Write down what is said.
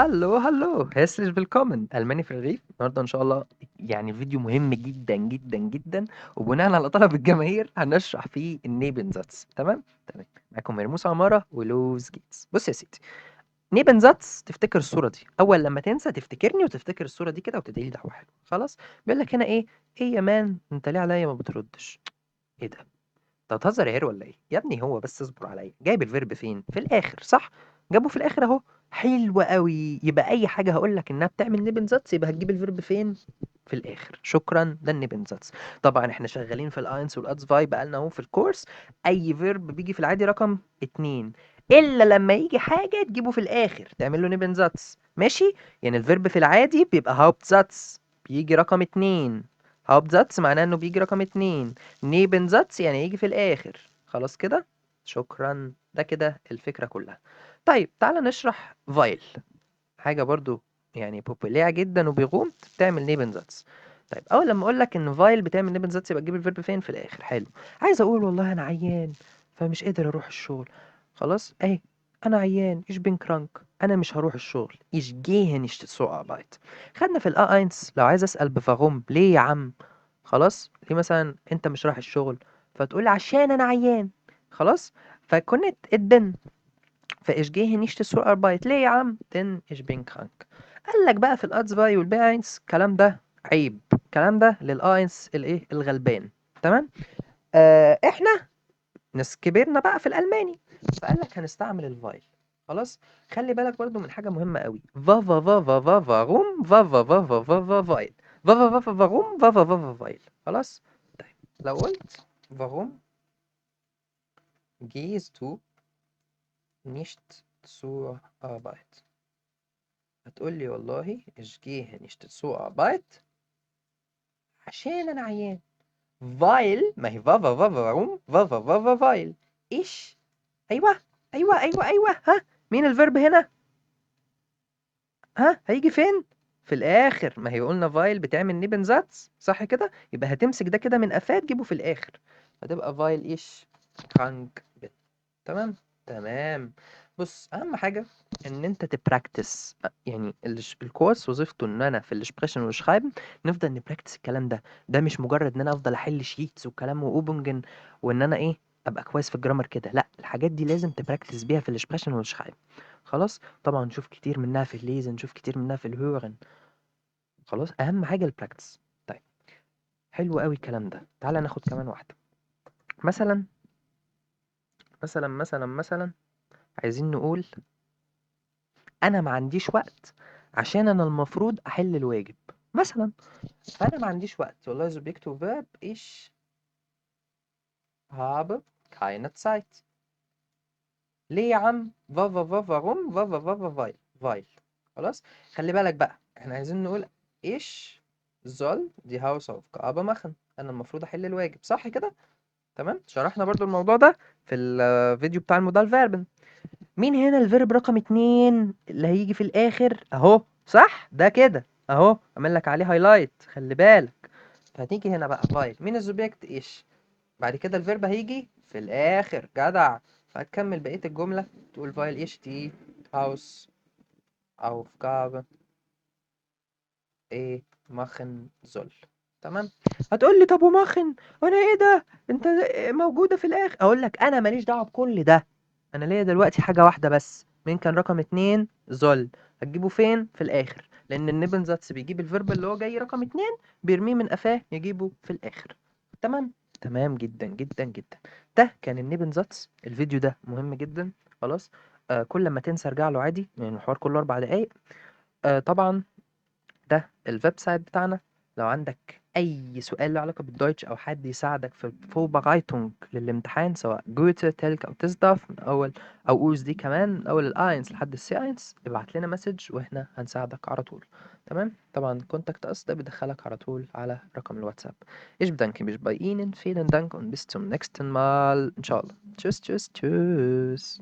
هالو هالو herzlich willkommen ألماني في الرغيف. النهارده إن شاء الله يعني فيديو مهم جدا جدا جدا، وبناء على طلب الجماهير هنشرح فيه النيبنزاتس. تمام. معاكم مرموس عمارة ولوز جيتس. بص يا سيدي، نيبنزاتس تفتكر الصورة دي، أول لما تنسى تفتكرني وتفتكر الصورة دي كده وتدعي لي دعوة حلوة. خلاص، بيقول لك هنا إيه يا مان، أنت ليه عليا ما بتردش؟ إيه ده؟ أنت هتهزر يا هير ولا إيه؟ يا ابني هو بس اصبر عليا، جايب الفيرب فين؟ في الآخر صح؟ جابه في الآخر أهو. حلو قوي، يبقى أي حاجة هقول لك إنها بتعمل نيبنزاتس يبقى هتجيب الفيرب فين؟ في الآخر. شكرا، ده النيبنزاتس. طبعا احنا شغالين في الاينس والادز فاي بقالنا اهو في الكورس. أي فيرب بيجي في العادي رقم 2، إلا لما يجي حاجة تجيبه في الآخر تعمل له نيبنزاتس. ماشي؟ يعني الفيرب في العادي بيبقى هاوبتزاتس، بيجي رقم 2. هاوبتزاتس معناه إنه بيجي رقم 2. نيبنزاتس يعني يجي في الآخر. خلاص كده؟ شكرا، ده كده الفكرة كلها. طيب تعالى نشرح فايل، حاجة برضو يعني بوبوليع جدا وبيغوم بتعمل نيبنزاتس. طيب أول لما أقول لك إن فايل بتعمل نيبنزاتس يبقى تجيب الفيرب فين؟ في الآخر. حلو. عايز أقول والله أنا عيان فمش قادر أروح الشغل. خلاص أهي، أنا عيان ich bin krank، أنا مش هروح الشغل ich gehe nicht zur Arbeit. خدنا في الأ1 لو عايز أسأل بفاغوم ليه يا عم، خلاص ليه مثلا أنت مش رايح الشغل، فتقول عشان أنا عيان. خلاص، فكنت الدن فايش جه nicht zur Arbeit ليه يا عم؟ denn ich bin krank. قال لك بقى في الادز باي والباينس الكلام ده عيب، الكلام ده للاينس الايه الغلبان. تمام. احنا ناس كبرنا بقى في الالماني، فقال لك هنستعمل الفايل. خلاص، خلي بالك برضو من حاجه مهمه قوي، فا فا فا فا فا فاغوم فا فا فا فا فا فا فايل فا فا فا فا فاغوم فا فا فا فا فايل. خلاص. طيب لو قلت warum gehst du nicht zur Arbeit، هتقول لي والله ich gehe nicht zur Arbeit عشان انا عيان. فايل ما هي فا فا فا فاروم فا فا فا فا فايل ايش. ايوه ايوه، ها مين الفيرب هنا؟ ها هيجي فين؟ في الاخر. ما هي قلنا فايل بتعمل نيبنزاتس صح كده، يبقى هتمسك ده كده من قفاه تجيبه في الاخر، هتبقى فايل ايش كرانك. تمام. تمام. بص اهم حاجه ان انت تبراكتس، يعني الكورس وظيفته ان انا في الاشبريشن والشرايبن نفضل نبراكتس الكلام ده. ده مش مجرد ان انا افضل احل شيتس وكلام واوبنجن وان انا ابقى كويس في الجرامر كده، لا الحاجات دي لازم تبراكتس بيها في الاشبريشن والشرايبن. خلاص، طبعا نشوف كتير منها في الليزن، نشوف كتير منها في الهورن. خلاص، اهم حاجه البراكتس. طيب حلو قوي الكلام ده، تعالى ناخد كمان واحده. مثلا مثلا عايزين نقول انا ما عنديش وقت عشان انا المفروض احل الواجب مثلا. فانا ما عنديش وقت والله subject verb ich habe keine Zeit. ليه يا عم؟ warum weil. خلاص، خلي بالك بقى احنا عايزين نقول ich soll die Hausaufgabe machen، انا المفروض احل الواجب صح كده. تمام، شرحنا برضو الموضوع ده في الفيديو بتاع المودال فيربن. مين هنا الفيرب رقم 2 اللي هيجي في الاخر اهو؟ صح ده كده اهو، اعمل لك عليه هايلايت خلي بالك. فهتيجي هنا بقى فايل، مين السوبجكت ايش، بعد كده الفيرب هيجي في الاخر جدع. فهتكمل بقية الجملة تقول فايل ايش تي هاوس او فكاب ايه ماخن زول. تمام. هتقول لي طب وماخن وانا ايه ده انت موجودة في الاخر؟ اقول لك انا ماليش دعوة بكل ده، انا ليا دلوقتي حاجة واحدة بس. مين كان رقم 2؟ زول. هتجيبه فين؟ في الاخر، لان النيبنزاتس بيجيب الفيرب اللي هو جاي رقم 2 بيرميه من قفاه يجيبه في الاخر. تمام. تمام جدا جدا جدا. ده كان النيبنزاتس. الفيديو ده مهم جدا. خلاص، كل ما تنسى ارجع له عادي، يعني الحوار كله 4 دقايق. طبعا ده الويب سايت بتاعنا. لو عندك اي سؤال له علاقه بالدويتش او حد يساعدك في Vorbereitung للامتحان سواء جوته تلك او تسداف من اول او اوز دي كمان من اول الاينس لحد السي اينس، ابعت لنا مسج واحنا هنساعدك على طول. تمام. طبعا كونتاكت اس ده بيدخلك على طول على رقم الواتساب. Ich bedanke mich bei Ihnen, vielen Dank und bis zum nächsten Mal ان شاء الله. Tschüss.